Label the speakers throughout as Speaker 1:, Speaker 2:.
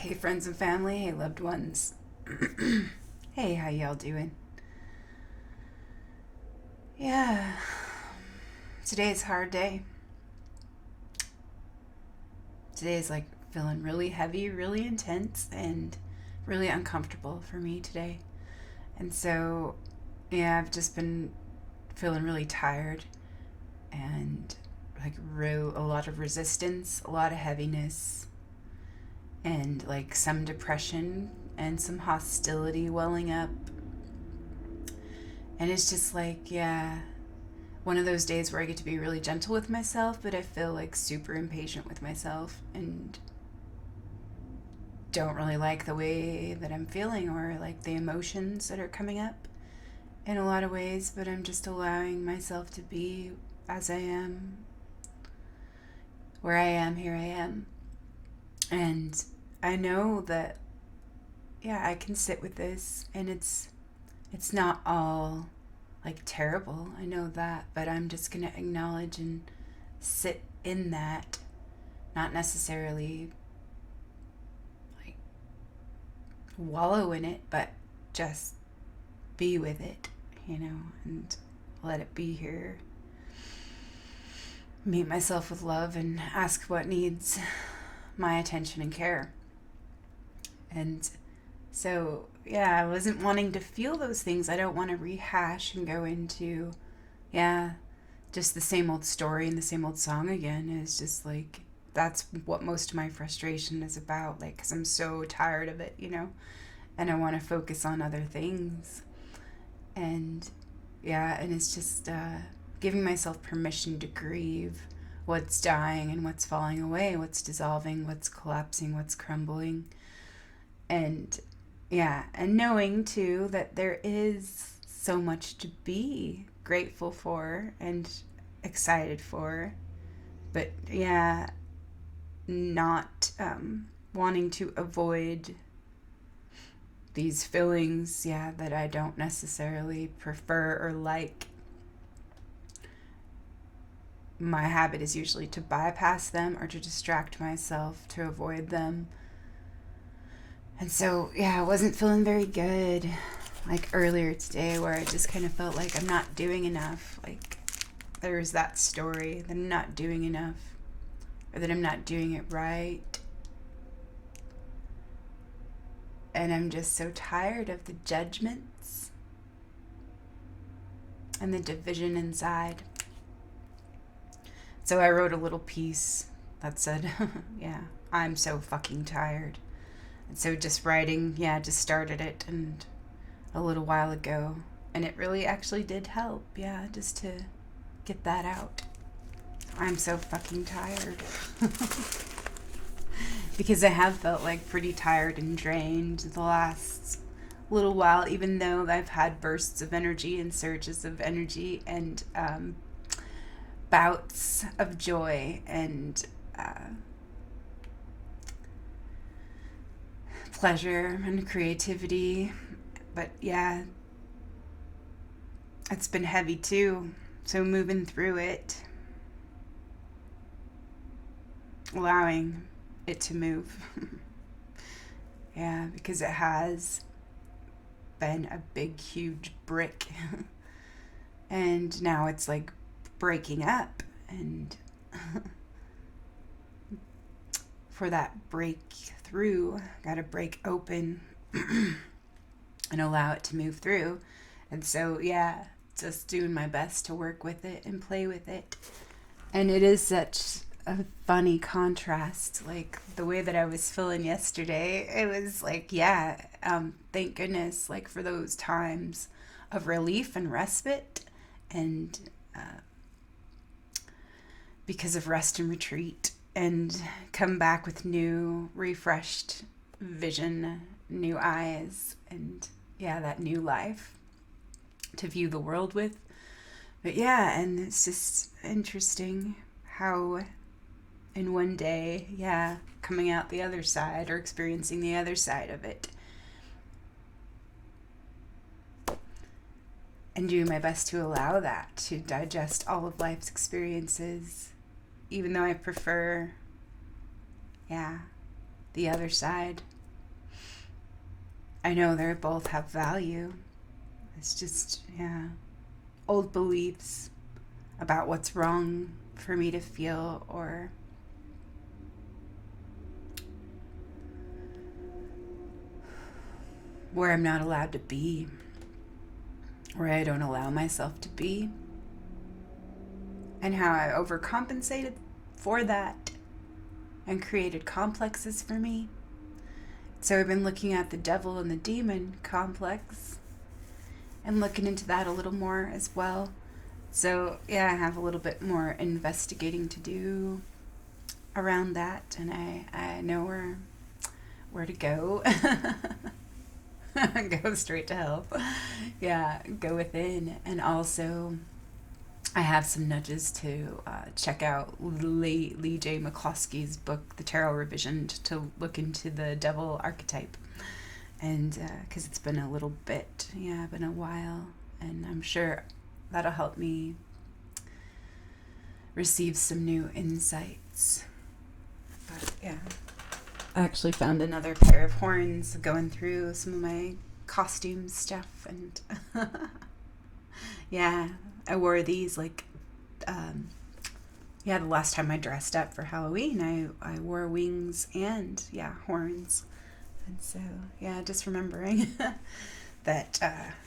Speaker 1: Hey friends and family, hey loved ones. Hey, how y'all doing? Yeah, today's a hard day. Today's like feeling really heavy, really intense, and really uncomfortable for me today. And so, yeah, I've just been feeling really tired and like a lot of resistance, a lot of heaviness, and like some depression and some hostility welling up. And it's just like, yeah, one of those days where I get to be really gentle with myself, but I feel like super impatient with myself and don't really like the way that I'm feeling or like the emotions that are coming up in a lot of ways, but I'm just allowing myself to be as I am, where I am, here I am. And I know that, yeah, I can sit with this and it's not all like terrible. I know that, but I'm just going to acknowledge and sit in that, not necessarily like wallow in it, but just be with it, and let it be here. Meet myself with love and ask what needs my attention and care. And so, yeah, I wasn't wanting to feel those things. I don't want to rehash and go into, yeah, just the same old story and the same old song again. It's just like, that's what most of my frustration is about. Like, because I'm so tired of it, and I want to focus on other things. And, yeah, and it's just giving myself permission to grieve what's dying and what's falling away, what's dissolving, what's collapsing, what's crumbling. And yeah, and knowing too that there is so much to be grateful for and excited for, but yeah, not wanting to avoid these feelings, yeah, that I don't necessarily prefer or like. My habit is usually to bypass them or to distract myself to avoid them. And so, yeah, I wasn't feeling very good like earlier today where I just kind of felt like I'm not doing enough. Like there was that story that I'm not doing enough or that I'm not doing it right. And I'm just so tired of the judgments and the division inside. So I wrote a little piece that said, yeah, I'm so fucking tired. And so just writing, just started it and a little while ago. And it really actually did help, just to get that out. I'm so fucking tired. Because I have felt like pretty tired and drained the last little while, even though I've had bursts of energy and surges of energy and bouts of joy and pleasure and creativity. But yeah, it's been heavy too. So moving through it, allowing it to move. Yeah, because it has been a big, huge brick. And now it's like breaking up. And for that breakthrough, gotta break open and allow it to move through. And so, yeah, just doing my best to work with it and play with it. And it is such a funny contrast. Like the way that I was feeling yesterday, it was like, thank goodness, like for those times of relief and respite and because of rest and retreat, and come back with new, refreshed vision, new eyes, and that new life to view the world with. But yeah, and it's just interesting how in one day, coming out the other side or experiencing the other side of it and doing my best to allow that to digest all of life's experiences, even though I prefer, the other side. I know they both have value. It's just, old beliefs about what's wrong for me to feel, or where I'm not allowed to be, where I don't allow myself to be, and how I overcompensated for that and created complexes for me. So I've been looking at the devil and the demon complex and looking into that a little more as well. So I have a little bit more investigating to do around that, and I know where to go. Go straight to hell. Go within. And also I have some nudges to check out Lee J. McCloskey's book, The Tarot Revisioned, to look into the devil archetype. And because it's been a little bit, been a while, and I'm sure that'll help me receive some new insights. But I actually found another pair of horns going through some of my costume stuff, and I wore these the last time I dressed up for Halloween, I wore wings and horns. And so just remembering that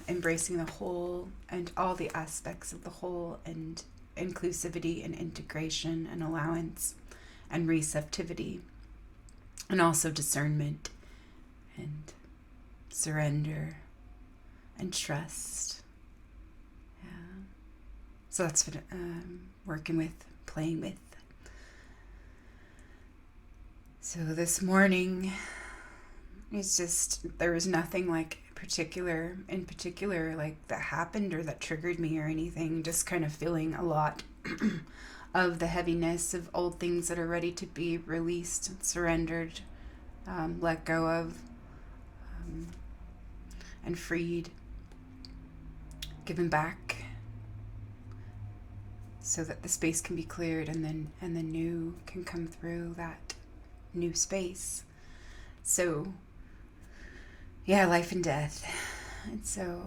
Speaker 1: embracing the whole and all the aspects of the whole, and inclusivity and integration and allowance and receptivity, and also discernment and surrender and trust. So that's what I'm working with, playing with. So this morning, it's just, there was nothing in particular that happened or that triggered me or anything. Just kind of feeling a lot of the heaviness of old things that are ready to be released, surrendered, let go of, and freed, given back, so that the space can be cleared, and the new can come through that new space. So life and death. And so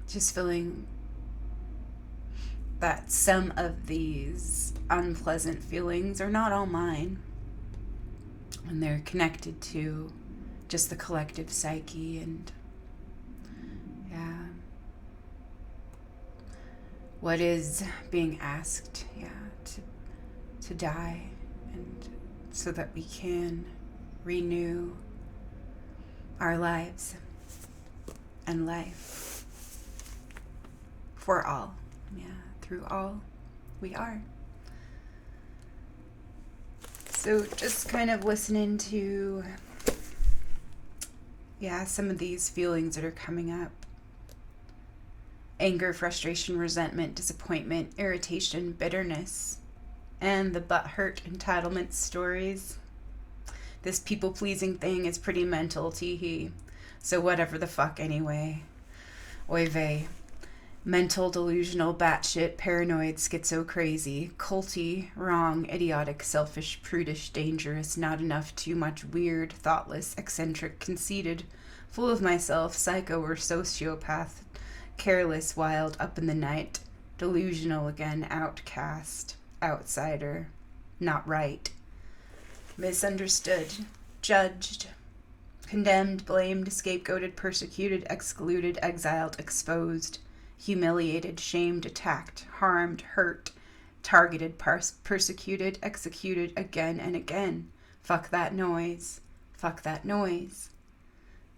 Speaker 1: just feeling that some of these unpleasant feelings are not all mine, and they're connected to just the collective psyche, and what is being asked to die, and so that we can renew our lives and life for all, through all we are. So just kind of listening to some of these feelings that are coming up: anger, frustration, resentment, disappointment, irritation, bitterness, and the butthurt entitlement stories. This people-pleasing thing is pretty mental, tee-hee. So whatever the fuck anyway. Oy vey. Mental, delusional, batshit, paranoid, schizo, crazy, culty, wrong, idiotic, selfish, prudish, dangerous, not enough, too much, weird, thoughtless, eccentric, conceited, full of myself, psycho or sociopath, careless, wild, up in the night, delusional again, outcast, outsider, not right, misunderstood, judged, condemned, blamed, scapegoated, persecuted, excluded, exiled, exposed, humiliated, shamed, attacked, harmed, hurt, targeted, persecuted, executed again and again. Fuck that noise. Fuck that noise.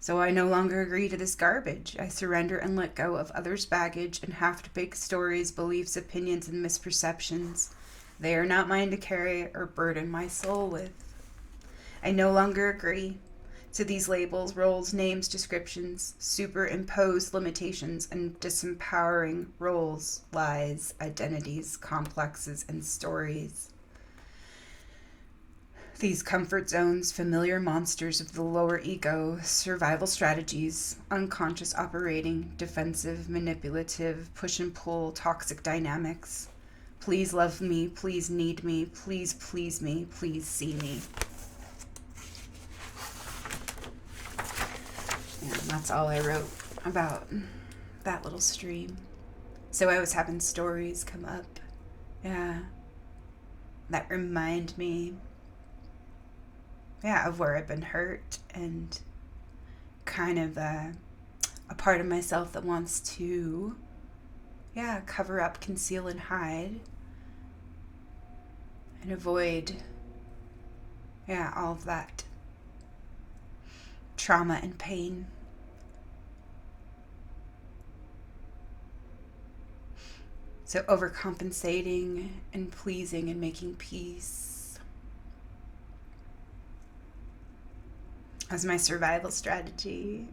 Speaker 1: So I no longer agree to this garbage. I surrender and let go of others' baggage and half-baked stories, beliefs, opinions, and misperceptions. They are not mine to carry or burden my soul with. I no longer agree to these labels, roles, names, descriptions, superimposed limitations, and disempowering roles, lies, identities, complexes, and stories. These comfort zones, familiar monsters of the lower ego, survival strategies, unconscious operating, defensive, manipulative, push and pull, toxic dynamics, Please love me. Please need me. Please please me. Please see me. And that's all I wrote about that little stream. So I was having stories come up. Yeah. That remind me, of where I've been hurt, and kind of a part of myself that wants to, cover up, conceal, and hide, and avoid, all of that trauma and pain. So overcompensating and pleasing and making peace as my survival strategy.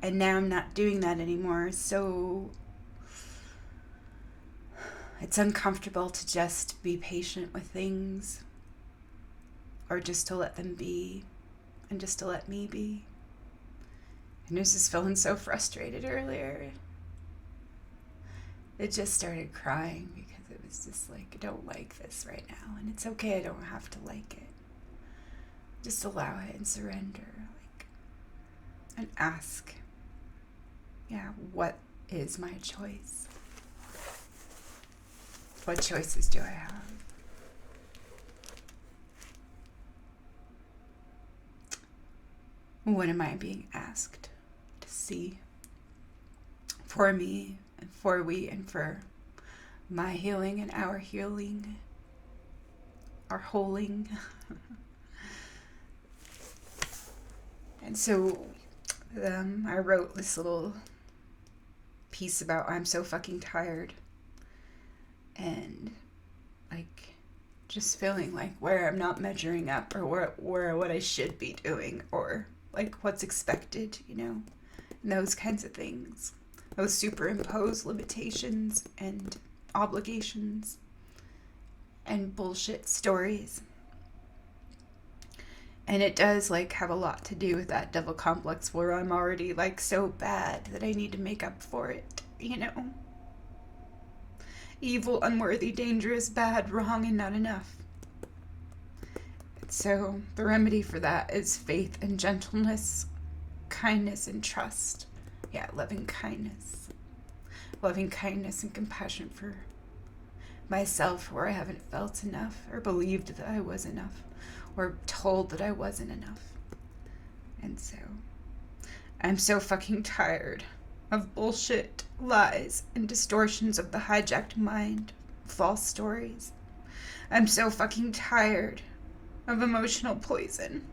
Speaker 1: And now I'm not doing that anymore. So it's uncomfortable to just be patient with things, or just to let them be, and just to let me be. And I was just feeling so frustrated earlier. It just started crying because it was just like, I don't like this right now. And it's okay, I don't have to like it. Just allow it and surrender. And ask, what is my choice? What choices do I have? What am I being asked to see for me, and for we, and for my healing and our healing, our holing? And so I wrote this little piece about I'm so fucking tired, and just feeling like where I'm not measuring up, or where what I should be doing, or what's expected, and those kinds of things, those superimposed limitations and obligations and bullshit stories. And it does have a lot to do with that devil complex where I'm already so bad that I need to make up for it, Evil, unworthy, dangerous, bad, wrong, and not enough. So the remedy for that is faith and gentleness, kindness and trust. Loving kindness. Loving kindness and compassion for myself where I haven't felt enough, or believed that I was enough, or told that I wasn't enough. And so I'm so fucking tired of bullshit, lies, and distortions of the hijacked mind, false stories. I'm so fucking tired of emotional poison,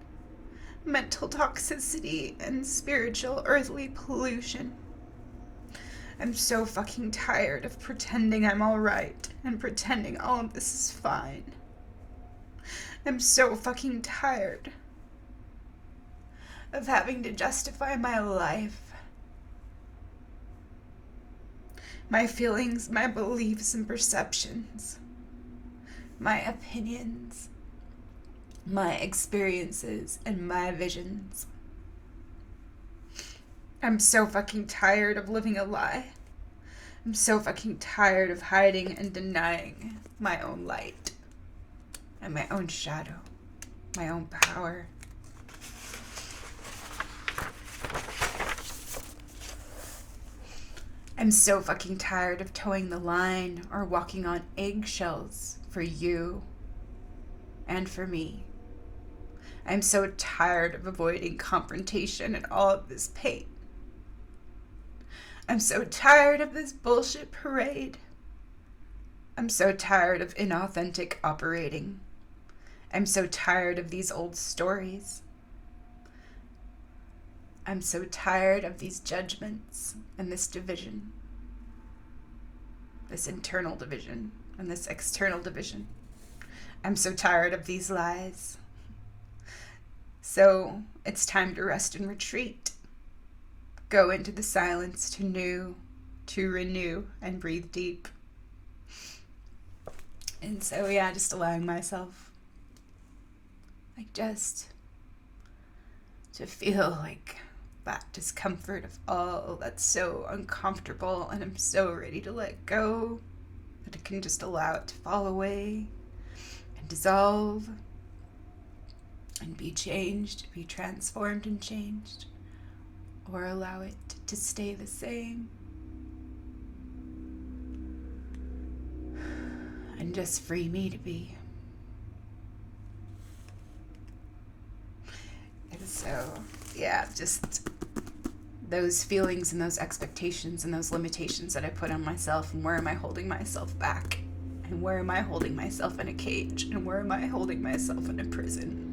Speaker 1: mental toxicity, and spiritual earthly pollution. I'm so fucking tired of pretending I'm all right and pretending all of this is fine. I'm so fucking tired of having to justify my life, my feelings, my beliefs and perceptions, my opinions, my experiences, and my visions. I'm so fucking tired of living a lie. I'm so fucking tired of hiding and denying my own light and my own shadow, my own power. I'm so fucking tired of towing the line or walking on eggshells for you and for me. I'm so tired of avoiding confrontation and all of this pain. I'm so tired of this bullshit parade. I'm so tired of inauthentic operating. I'm so tired of these old stories. I'm so tired of these judgments and this division. This internal division and this external division. I'm so tired of these lies. So it's time to rest and retreat. Go into the silence to renew and breathe deep. And so, just allowing myself, just to feel that discomfort of all that's so uncomfortable, and I'm so ready to let go. But I can just allow it to fall away and dissolve and be changed, be transformed and changed, or allow it to stay the same. And just free me to be. And so, yeah, just those feelings and those expectations and those limitations that I put on myself, and where am I holding myself back? And where am I holding myself in a cage? And where am I holding myself in a prison?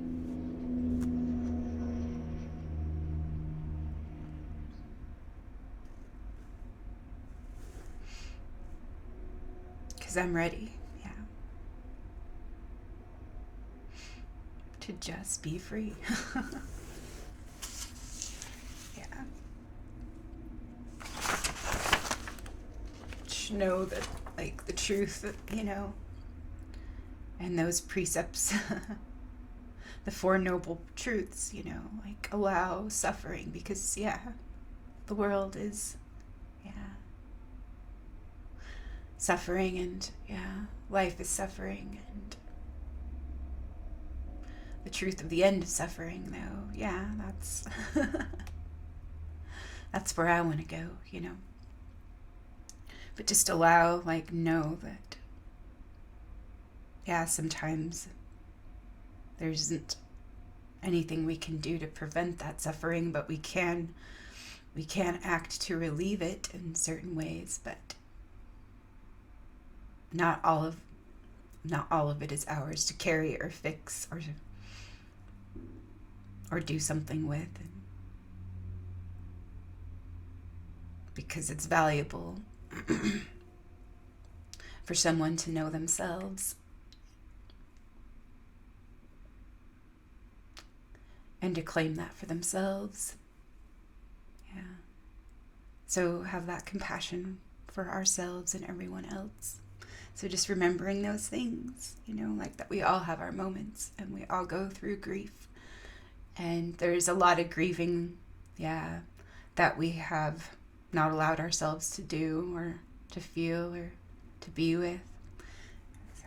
Speaker 1: Because I'm ready, yeah, to just be free. Yeah. Just know that, like, the truth, you know, and those precepts, the Four Noble Truths, you know, like, allow suffering, because, yeah, the world is, yeah, suffering, and, yeah, life is suffering, and the truth of the end of suffering, though, yeah, that's, that's where I want to go, you know. But just allow, like, know that, yeah, sometimes there isn't anything we can do to prevent that suffering, but we can act to relieve it in certain ways, but not all of it is ours to carry or fix or do something with, because it's valuable for someone to know themselves and to claim that for themselves. Yeah. So have that compassion for ourselves and everyone else. So just remembering those things, you know, like that we all have our moments and we all go through grief. And there's a lot of grieving, yeah, that we have not allowed ourselves to do or to feel or to be with. So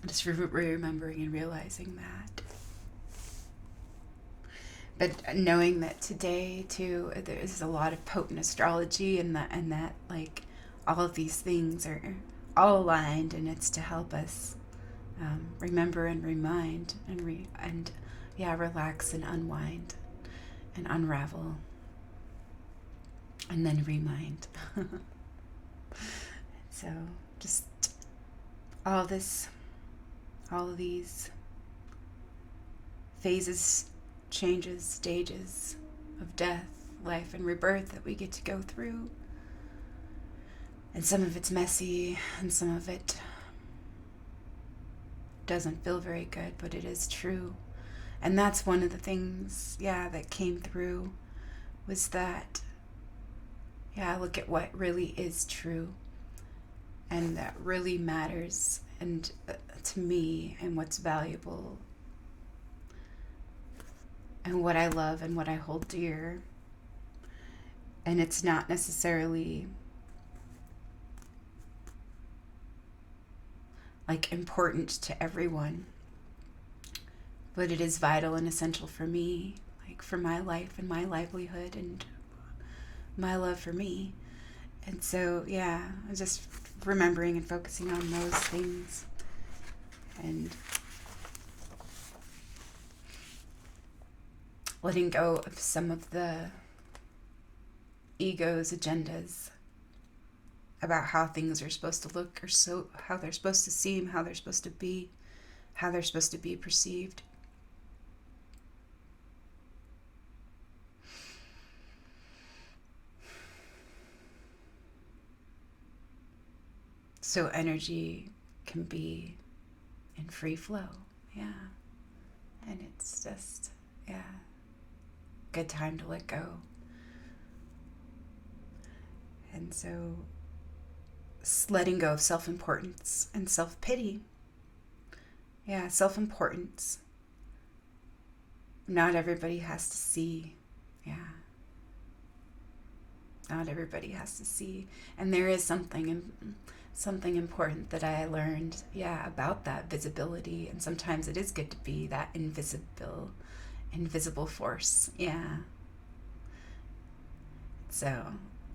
Speaker 1: just remembering and realizing that. But knowing that today too, there's a lot of potent astrology, and that like all of these things are all aligned, and it's to help us remember and remind and yeah, relax and unwind and unravel and then remind. So just all of these phases, changes, stages of death, life, and rebirth that we get to go through. And some of it's messy, and some of it doesn't feel very good, but it is true. And that's one of the things, yeah, that came through, was that, yeah, look at what really is true and that really matters, and to me, and what's valuable, and what I love and what I hold dear. And it's not necessarily like important to everyone, but it is vital and essential for me, like for my life and my livelihood and my love for me. And so, yeah, I'm just remembering and focusing on those things, and letting go of some of the ego's agendas about how things are supposed to look, or so how they're supposed to seem, how they're supposed to be, how they're supposed to be perceived. So energy can be in free flow, yeah. And it's just, yeah, good time to let go. And so letting go of self-importance and self-pity. Yeah, self-importance. Not everybody has to see, yeah, Not everybody has to see. And there is something important that I learned, about that visibility. And sometimes it is good to be that invisible force. Yeah. So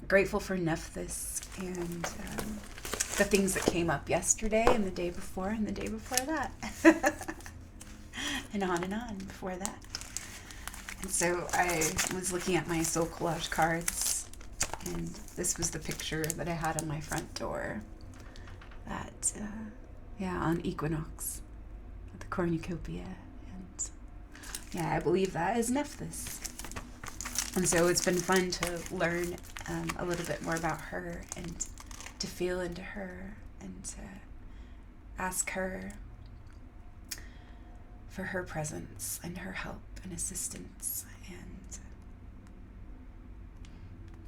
Speaker 1: grateful for Nephthys and the things that came up yesterday and the day before and the day before that. And on before that. And so I was looking at my soul collage cards, and this was the picture that I had on my front door that, on equinox at the cornucopia. And I believe that is Nephthys. And so it's been fun to learn a little bit more about her and to feel into her and to ask her for her presence and her help and assistance, and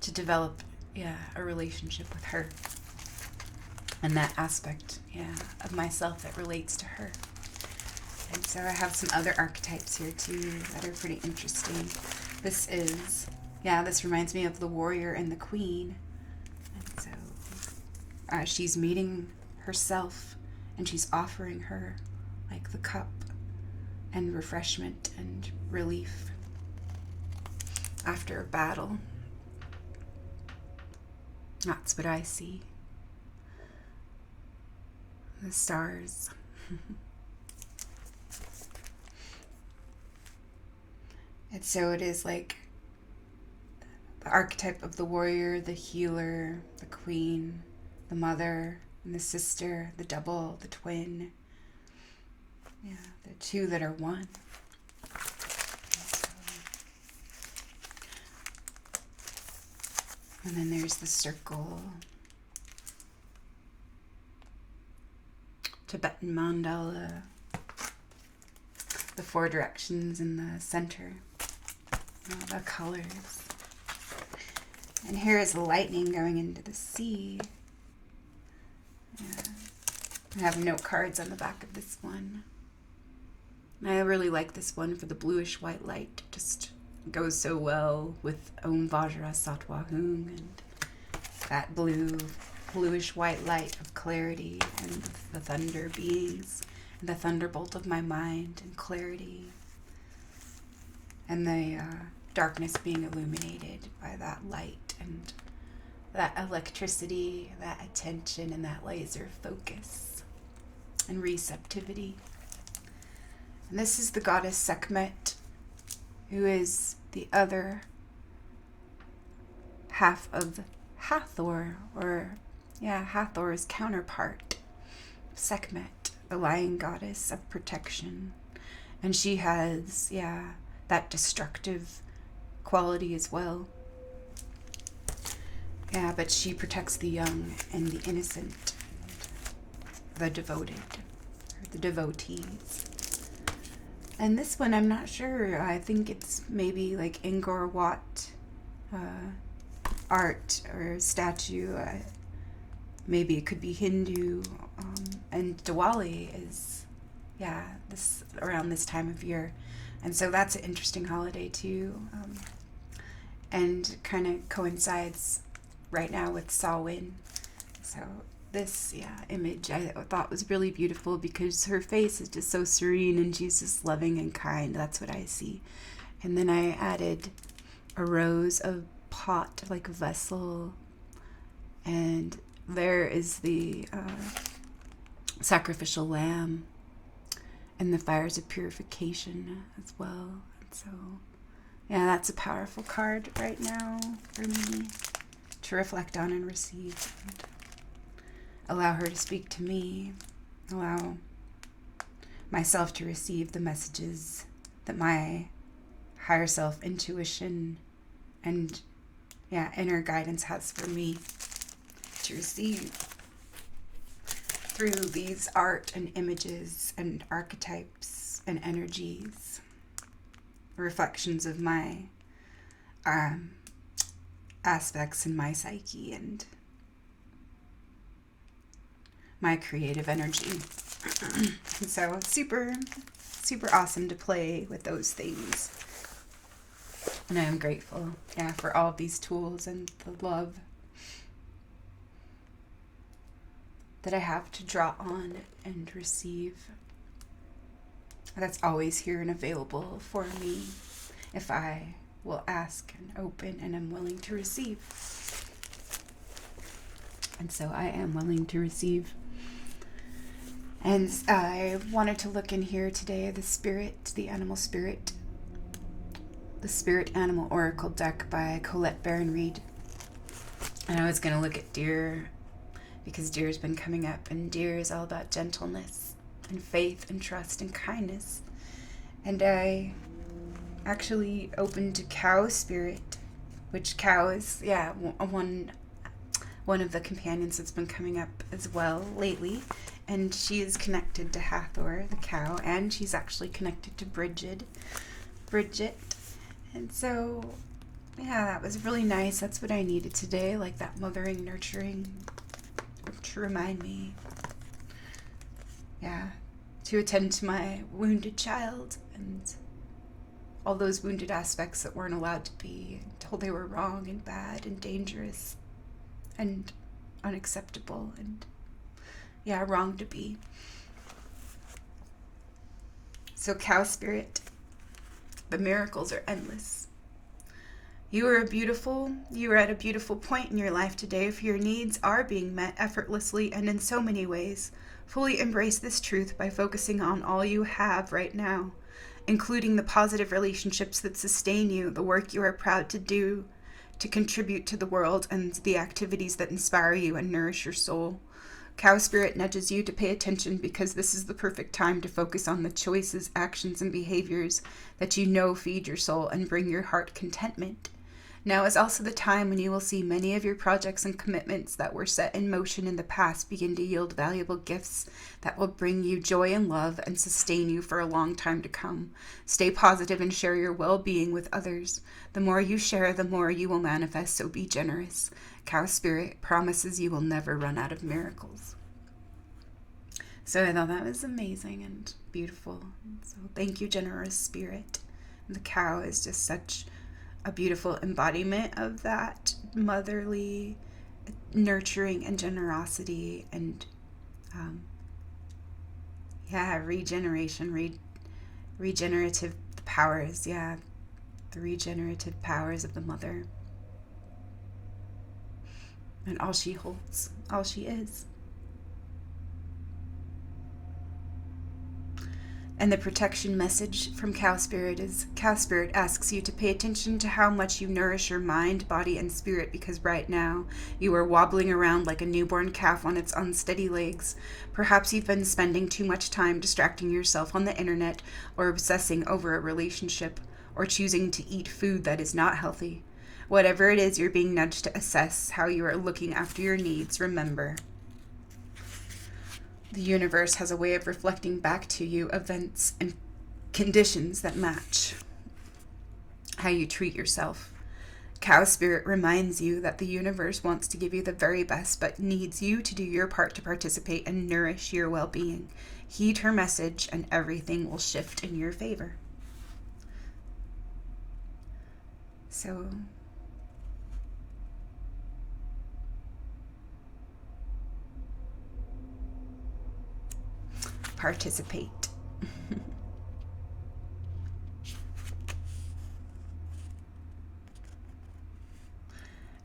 Speaker 1: to develop a relationship with her and that aspect of myself that relates to her. And so I have some other archetypes here too that are pretty interesting. This reminds me of the warrior and the queen. And so she's meeting herself, and she's offering her like the cup and refreshment and relief after a battle. That's what I see. The stars. And so it is like the archetype of the warrior, the healer, the queen, the mother, and the sister, the double, the twin. The two that are one. And then there's the circle. Tibetan mandala. The four directions in the center. The colors. And here is the lightning going into the sea. I have note cards on the back of this one. I really like this one for the bluish white light. Just goes so well with Om Vajra Sattva Hung and that bluish white light of clarity and the thunder beings and the thunderbolt of my mind and clarity and the darkness being illuminated by that light and that electricity, that attention, and that laser focus and receptivity. And this is the goddess Sekhmet, who is the other half of Hathor, Hathor's counterpart, Sekhmet, the lion goddess of protection. And she has, that destructive quality as well. But she protects the young and the innocent, the devoted, or the devotees. And this one, I'm not sure. I think it's maybe like Angkor Wat art or statue. Maybe it could be Hindu. And Diwali is, this around this time of year. And so that's an interesting holiday too. And kind of coincides right now with Samhain. So this image I thought was really beautiful because her face is just so serene and she's just loving and kind. That's what I see. And then I added a rose of pot, like vessel, and there is the sacrificial lamb and the fires of purification as well. And so that's a powerful card right now for me to reflect on and receive. And allow her to speak to me. Allow myself to receive the messages that my higher self intuition and inner guidance has for me to receive through these art and images and archetypes and energies, reflections of my aspects in my psyche and my creative energy. So super, super awesome to play with those things. And I am grateful, for all these tools and the love that I have to draw on and receive. That's always here and available for me if I will ask and open and am willing to receive. And so I am willing to receive. And I wanted to look in here today, the Spirit Animal Oracle deck by Colette Baron-Reid. And I was going to look at deer because deer's been coming up, and deer is all about gentleness and faith and trust and kindness. And I actually opened to cow spirit, which cow is, one of the companions that's been coming up as well lately. And she is connected to Hathor, the cow, and she's actually connected to Bridget. And so, that was really nice. That's what I needed today, like that mothering, nurturing, to remind me, to attend to my wounded child and all those wounded aspects that weren't allowed to be, told they were wrong and bad and dangerous and unacceptable and wrong to be. So cow spirit, the miracles are endless. You are at a beautiful point in your life today, for your needs are being met effortlessly and in so many ways. Fully embrace this truth by focusing on all you have right now, including the positive relationships that sustain you, the work you are proud to do to contribute to the world, and the activities that inspire you and nourish your soul. Cow spirit nudges you to pay attention because this is the perfect time to focus on the choices, actions, and behaviors that you know feed your soul and bring your heart contentment. Now is also the time when you will see many of your projects and commitments that were set in motion in the past begin to yield valuable gifts that will bring you joy and love and sustain you for a long time to come. Stay positive and share your well-being with others. The more you share, the more you will manifest, so be generous. Cow spirit promises you will never run out of miracles. So I thought that was amazing and beautiful. So thank you, generous spirit. The cow is just such a beautiful embodiment of that motherly nurturing and generosity and regenerative powers, the regenerative powers of the mother. And all she holds, all she is. And the protection message from Cow Spirit is, Cow Spirit asks you to pay attention to how much you nourish your mind, body, and spirit, because right now you are wobbling around like a newborn calf on its unsteady legs. Perhaps you've been spending too much time distracting yourself on the internet, or obsessing over a relationship, or choosing to eat food that is not healthy. Whatever it is, you're being nudged to assess how you are looking after your needs. Remember, the universe has a way of reflecting back to you events and conditions that match how you treat yourself. Cow Spirit reminds you that the universe wants to give you the very best, but needs you to do your part to participate and nourish your well-being. Heed her message, and everything will shift in your favor. So, participate.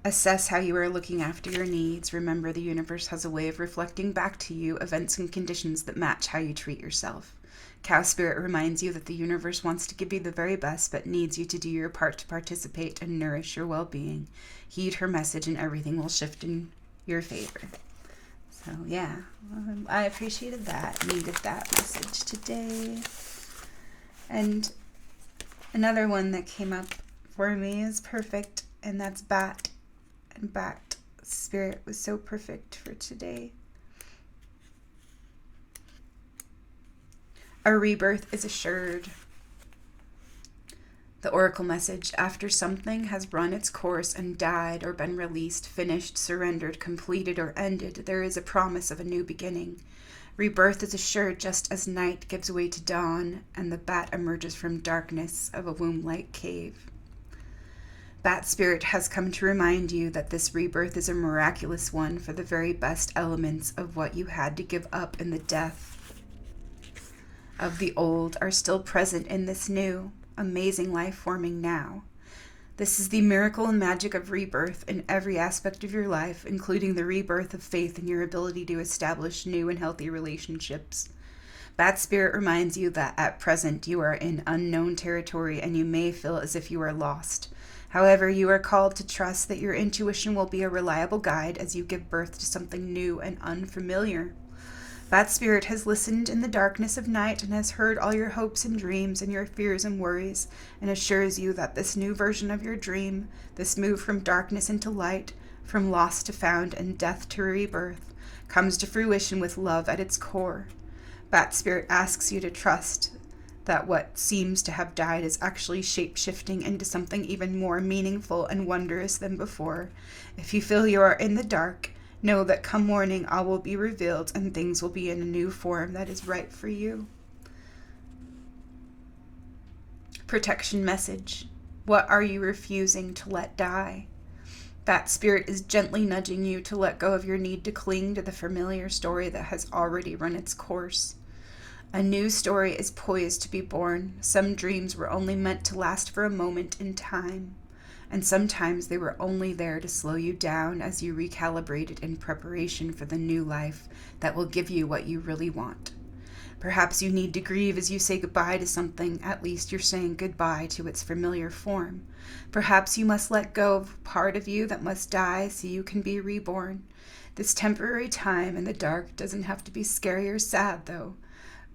Speaker 1: Assess how you are looking after your needs. Remember, the universe has a way of reflecting back to you events and conditions that match how you treat yourself. Cow Spirit reminds you that the universe wants to give you the very best, but needs you to do your part to participate and nourish your well-being. Heed her message, and everything will shift in your favor. So I appreciated that, needed that message today. And another one that came up for me is perfect, and that's Bat. And Bat Spirit was so perfect for today. A rebirth is assured. The oracle message: after something has run its course and died or been released, finished, surrendered, completed, or ended, there is a promise of a new beginning. Rebirth is assured just as night gives way to dawn and the bat emerges from darkness of a womb-like cave. Bat Spirit has come to remind you that this rebirth is a miraculous one, for the very best elements of what you had to give up in the death of the old are still present in this new, amazing life forming now. This is the miracle and magic of rebirth in every aspect of your life, including the rebirth of faith in your ability to establish new and healthy relationships. Bat Spirit reminds you that at present you are in unknown territory and you may feel as if you are lost. However, you are called to trust that your intuition will be a reliable guide as you give birth to something new and unfamiliar. Bat Spirit has listened in the darkness of night and has heard all your hopes and dreams and your fears and worries, and assures you that this new version of your dream, this move from darkness into light, from lost to found and death to rebirth, comes to fruition with love at its core. Bat Spirit asks you to trust that what seems to have died is actually shape-shifting into something even more meaningful and wondrous than before. If you feel you are in the dark, know that come morning all will be revealed and things will be in a new form that is right for you. Protection message. What are you refusing to let die? That Spirit is gently nudging you to let go of your need to cling to the familiar story that has already run its course. A new story is poised to be born. Some dreams were only meant to last for a moment in time, and sometimes they were only there to slow you down as you recalibrated in preparation for the new life that will give you what you really want. Perhaps you need to grieve as you say goodbye to something. At least you're saying goodbye to its familiar form. Perhaps you must let go of part of you that must die so you can be reborn. This temporary time in the dark doesn't have to be scary or sad, though.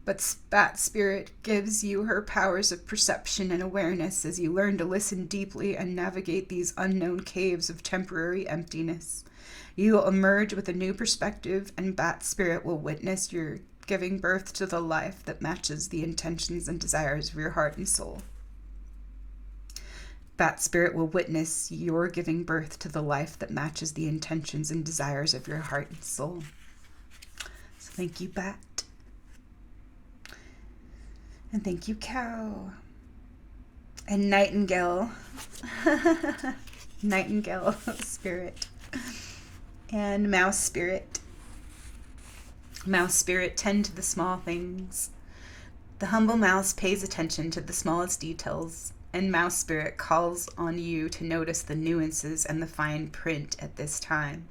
Speaker 1: But Bat Spirit gives you her powers of perception and awareness as you learn to listen deeply and navigate these unknown caves of temporary emptiness. You will emerge with a new perspective, and Bat Spirit will witness your giving birth to the life that matches the intentions and desires of your heart and soul. Bat Spirit will witness your giving birth to the life that matches the intentions and desires of your heart and soul. So thank you, Bat. And thank you, Cow. And Nightingale. Nightingale Spirit. And Mouse Spirit. Mouse Spirit, tend to the small things. The humble mouse pays attention to the smallest details, and Mouse Spirit calls on you to notice the nuances and the fine print at this time.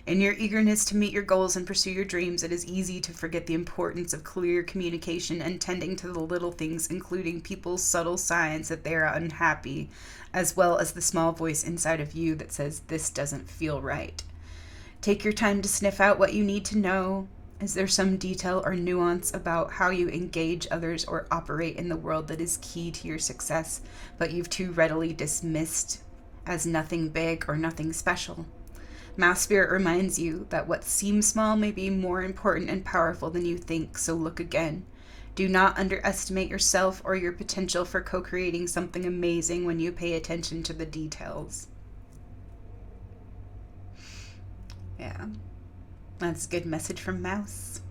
Speaker 1: In your eagerness to meet your goals and pursue your dreams, it is easy to forget the importance of clear communication and tending to the little things, including people's subtle signs that they are unhappy, as well as the small voice inside of you that says, "This doesn't feel right." Take your time to sniff out what you need to know. Is there some detail or nuance about how you engage others or operate in the world that is key to your success, but you've too readily dismissed as nothing big or nothing special? Mouse Spirit reminds you that what seems small may be more important and powerful than you think, so look again. Do not underestimate yourself or your potential for co-creating something amazing when you pay attention to the details. Yeah, that's a good message from Mouse.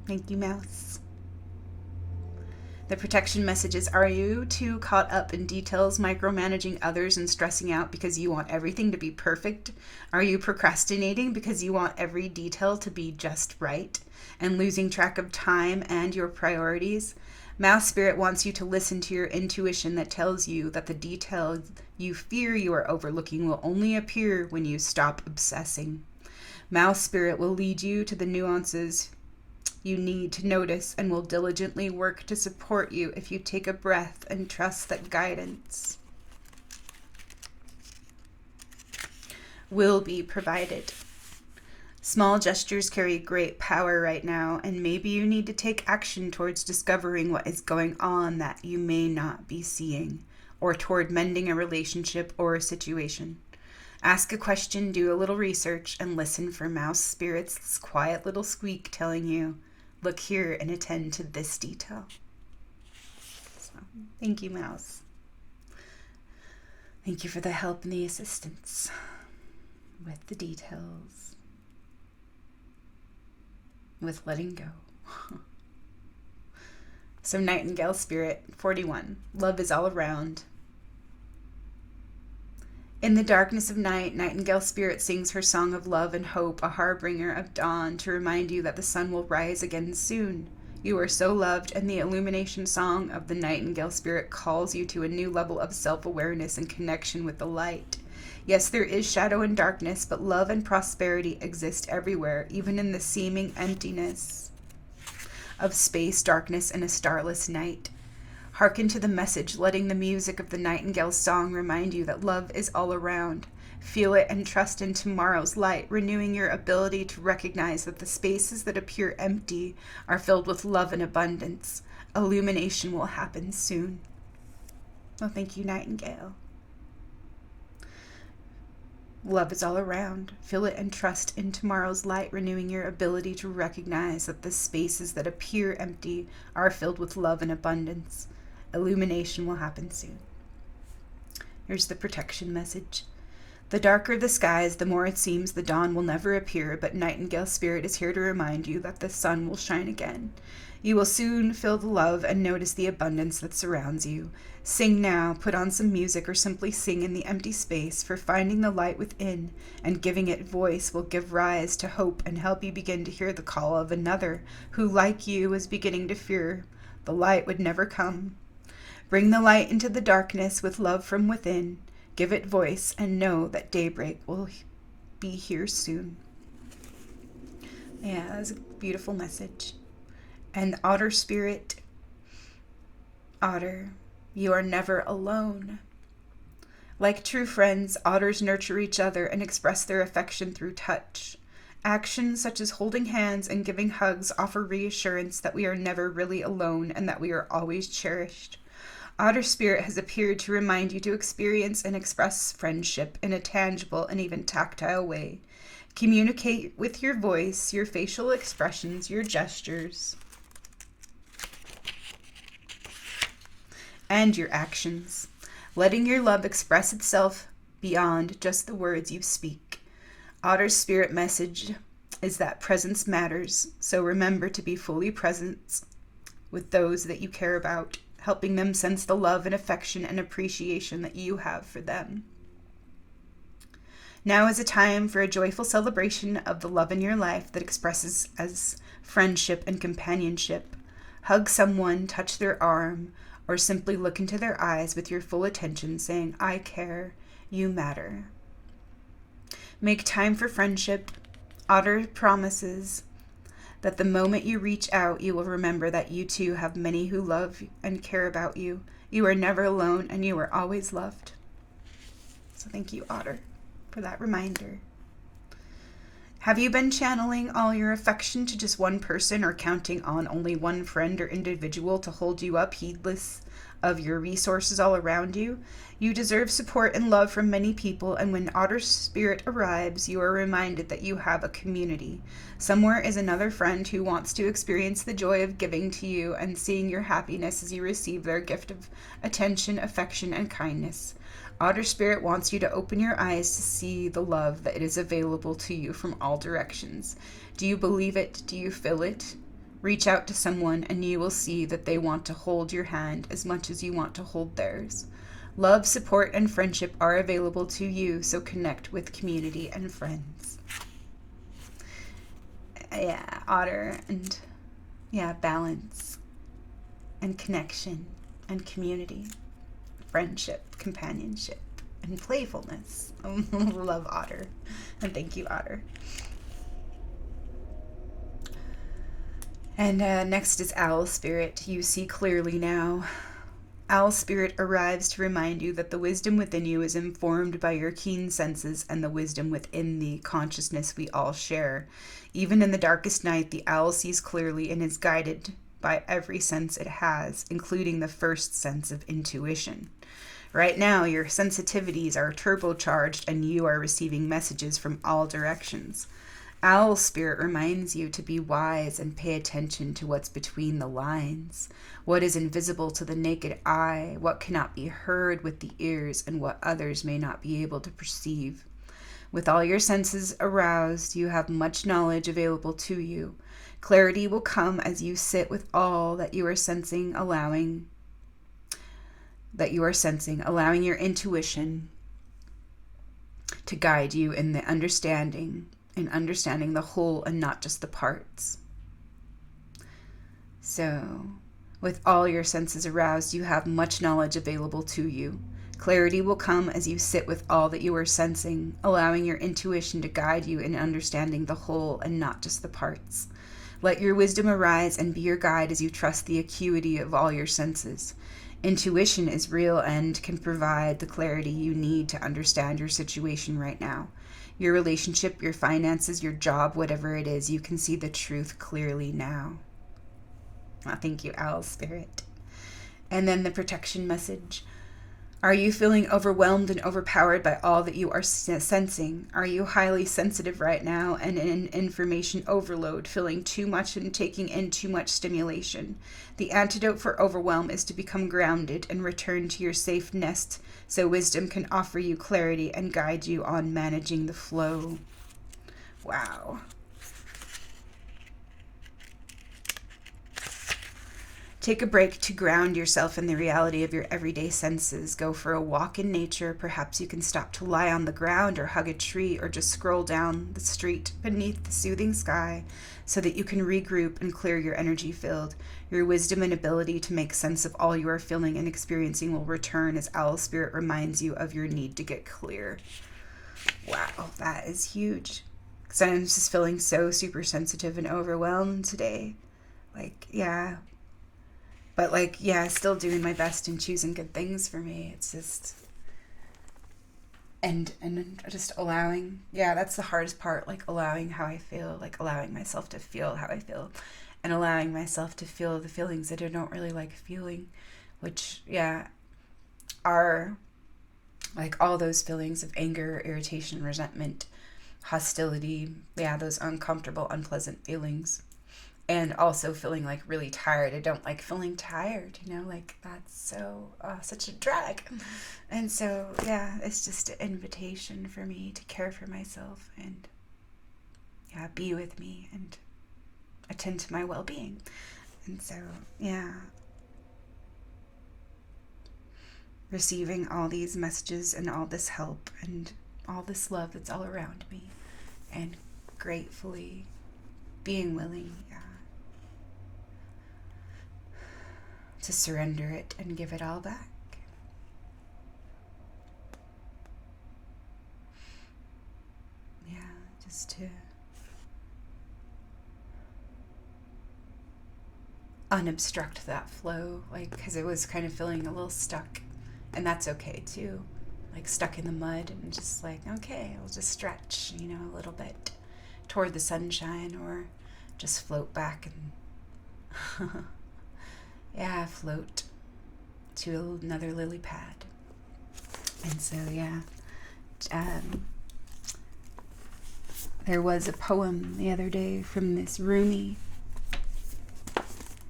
Speaker 1: Thank you, Mouse. The protection messages: are you too caught up in details, micromanaging others and stressing out because you want everything to be perfect? Are you procrastinating because you want every detail to be just right and losing track of time and your priorities? Mouse Spirit wants you to listen to your intuition that tells you that the details you fear you are overlooking will only appear when you stop obsessing. Mouse Spirit will lead you to the nuances you need to notice and will diligently work to support you if you take a breath and trust that guidance will be provided. Small gestures carry great power right now, and maybe you need to take action towards discovering what is going on that you may not be seeing, or toward mending a relationship or a situation. Ask a question, do a little research, and listen for Mouse Spirit's quiet little squeak telling you, look here and attend to this detail. So, thank you, Mouse. Thank you for the help and the assistance with the details, with letting go. So Nightingale Spirit, 41. Love is all around. In the darkness of night, Nightingale Spirit sings her song of love and hope, a harbinger of dawn, to remind you that the sun will rise again soon. You are so loved, and the illumination song of the Nightingale Spirit calls you to a new level of self-awareness and connection with the light. Yes, there is shadow and darkness, but love and prosperity exist everywhere, even in the seeming emptiness of space, darkness, and a starless night. Hearken to the message, letting the music of the Nightingale's song remind you that love is all around. Feel it and trust in tomorrow's light, renewing your ability to recognize that the spaces that appear empty are filled with love and abundance. Illumination will happen soon. Well, thank you, Nightingale. Love is all around. Feel it and trust in tomorrow's light, renewing your ability to recognize that the spaces that appear empty are filled with love and abundance. Illumination will happen soon. Here's the protection message. The darker the skies, the more it seems the dawn will never appear, but Nightingale Spirit is here to remind you that the sun will shine again. You will soon feel the love and notice the abundance that surrounds you. Sing now, put on some music, or simply sing in the empty space, for finding the light within and giving it voice will give rise to hope and help you begin to hear the call of another who, like you, is beginning to fear the light would never come. Bring the light into the darkness with love from within. Give it voice and know that daybreak will be here soon. Yeah, that's a beautiful message. And Otter Spirit, Otter, you are never alone. Like true friends, otters nurture each other and express their affection through touch. Actions such as holding hands and giving hugs offer reassurance that we are never really alone and that we are always cherished. Otter Spirit has appeared to remind you to experience and express friendship in a tangible and even tactile way. Communicate with your voice, your facial expressions, your gestures, and your actions, letting your love express itself beyond just the words you speak. Otter's Spirit message is that presence matters, so remember to be fully present with those that you care about, helping them sense the love and affection and appreciation that you have for them. Now is a time for a joyful celebration of the love in your life that expresses as friendship and companionship. Hug someone, touch their arm, or simply look into their eyes with your full attention, saying, I care, you matter. Make time for friendship. Otter promises that the moment you reach out, you will remember that you too have many who love and care about you. You are never alone, and you are always loved. So thank you, Otter, for that reminder. Have you been channeling all your affection to just one person, or counting on only one friend or individual to hold you up, heedless of your resources all around you? You deserve support and love from many people, and when Otter Spirit arrives, you are reminded that you have a community. Somewhere is another friend who wants to experience the joy of giving to you and seeing your happiness as you receive their gift of attention, affection, and kindness. Otter Spirit wants you to open your eyes to see the love that is available to you from all directions. Do you believe it? Do you feel it? Reach out to someone and you will see that they want to hold your hand as much as you want to hold theirs. Love, support, and friendship are available to you, so connect with community and friends. Yeah, Otter, and balance and connection and community, friendship, companionship, and playfulness. Love Otter, and thank you, Otter. And next is Owl Spirit. You see clearly now. Owl Spirit arrives to remind you that the wisdom within you is informed by your keen senses and the wisdom within the consciousness we all share. Even in the darkest night, the owl sees clearly and is guided by every sense it has, including the first sense of intuition. Right now, your sensitivities are turbocharged and you are receiving messages from all directions. Owl Spirit reminds you to be wise and pay attention to what's between the lines, what is invisible to the naked eye, what cannot be heard with the ears, and what others may not be able to perceive. With all your senses aroused, you have much knowledge available to you. Clarity will come as you sit with all that you are sensing, allowing your intuition to guide you in the understanding the whole and not just the parts. So, with all your senses aroused, you have much knowledge available to you. Clarity will come as you sit with all that you are sensing, allowing your intuition to guide you in understanding the whole and not just the parts. Let your wisdom arise and be your guide as you trust the acuity of all your senses. Intuition is real and can provide the clarity you need to understand your situation right now. Your relationship, your finances, your job, whatever it is, you can see the truth clearly now. Oh, thank you, Eel Spirit. And then the protection message. Are you feeling overwhelmed and overpowered by all that you are sensing? Are you highly sensitive right now and in information overload, feeling too much and taking in too much stimulation? The antidote for overwhelm is to become grounded and return to your safe nest so wisdom can offer you clarity and guide you on managing the flow. Wow. Take a break to ground yourself in the reality of your everyday senses. Go for a walk in nature. Perhaps you can stop to lie on the ground or hug a tree or just scroll down the street beneath the soothing sky so that you can regroup and clear your energy field. Your wisdom and ability to make sense of all you are feeling and experiencing will return as Eel Spirit reminds you of your need to get clear. Wow, that is huge. Because I'm just feeling so super sensitive and overwhelmed today. But still doing my best and choosing good things for me. It's just, and just allowing, that's the hardest part, like allowing how I feel, like allowing myself to feel how I feel and allowing myself to feel the feelings that I don't really like feeling, which, are like all those feelings of anger, irritation, resentment, hostility, those uncomfortable, unpleasant feelings. And also feeling like really tired. I don't like feeling tired, like that's so, such a drag. And so, it's just an invitation for me to care for myself and, be with me and attend to my well-being. And so, receiving all these messages and all this help and all this love that's all around me and gratefully being willing, to surrender it and give it all back. Just to unobstruct that flow, because it was kind of feeling a little stuck, and that's okay too, stuck in the mud and just okay, I'll just stretch, a little bit toward the sunshine or just float back and float to another lily pad. And so, there was a poem the other day from this Rumi,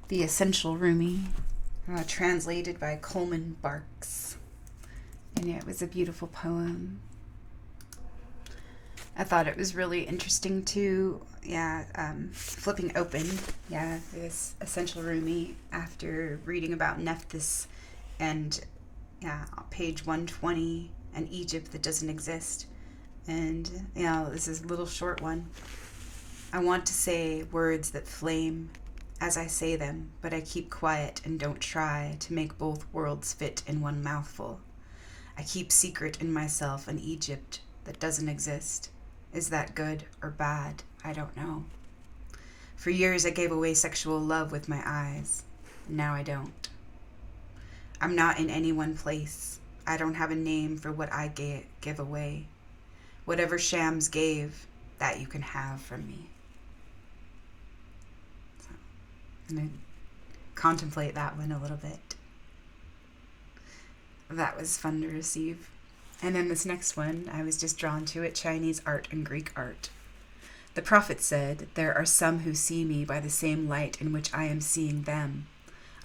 Speaker 1: the Essential Rumi, translated by Coleman Barks. And it was a beautiful poem. I thought it was really interesting to, flipping open, this Essential Rumi after reading about Nephthys and, page 120, and Egypt that doesn't exist. And, this is a little short one. I want to say words that flame as I say them, but I keep quiet and don't try to make both worlds fit in one mouthful. I keep secret in myself an Egypt that doesn't exist. Is that good or bad? I don't know. For years I gave away sexual love with my eyes. Now I don't. I'm not in any one place. I don't have a name for what I give away. Whatever Shams gave, that you can have from me. So, I'm going to contemplate that one a little bit. That was fun to receive. And then this next one, I was just drawn to it, Chinese art and Greek art. The prophet said, there are some who see me by the same light in which I am seeing them.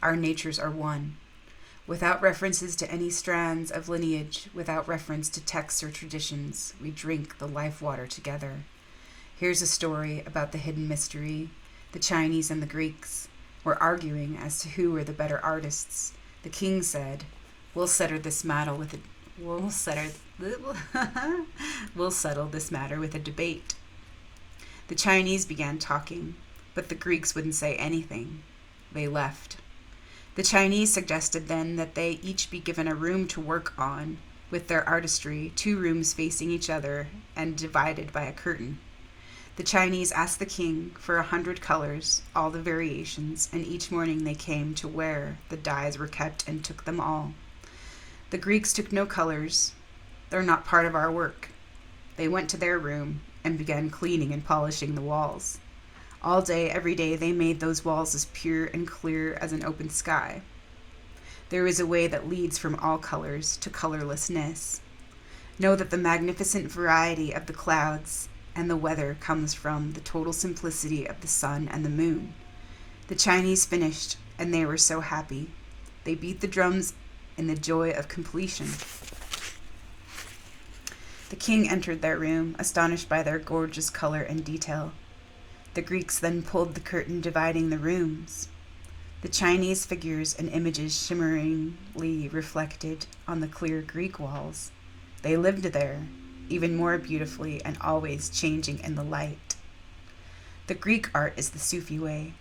Speaker 1: Our natures are one. Without references to any strands of lineage, without reference to texts or traditions, we drink the life water together. Here's a story about the hidden mystery. The Chinese and the Greeks were arguing as to who were the better artists. The king said, we'll settle this matter with we'll settle we'll settle this matter with a debate. The Chinese began talking, but the Greeks wouldn't say anything. They left. The Chinese suggested then that they each be given a room to work on, with their artistry, 2 rooms facing each other and divided by a curtain. The Chinese asked the king for 100 colors, all the variations, and each morning they came to where the dyes were kept and took them all. The Greeks took no colors. They're not part of our work. They went to their room and began cleaning and polishing the walls. All day, every day, they made those walls as pure and clear as an open sky. There is a way that leads from all colors to colorlessness. Know that the magnificent variety of the clouds and the weather comes from the total simplicity of the sun and the moon. The Chinese finished, and they were so happy. They beat the drums in the joy of completion. The king entered their room, astonished by their gorgeous color and detail. The Greeks then pulled the curtain dividing the rooms. The Chinese figures and images shimmeringly reflected on the clear Greek walls. They lived there, even more beautifully and always changing in the light. The Greek art is the Sufi way.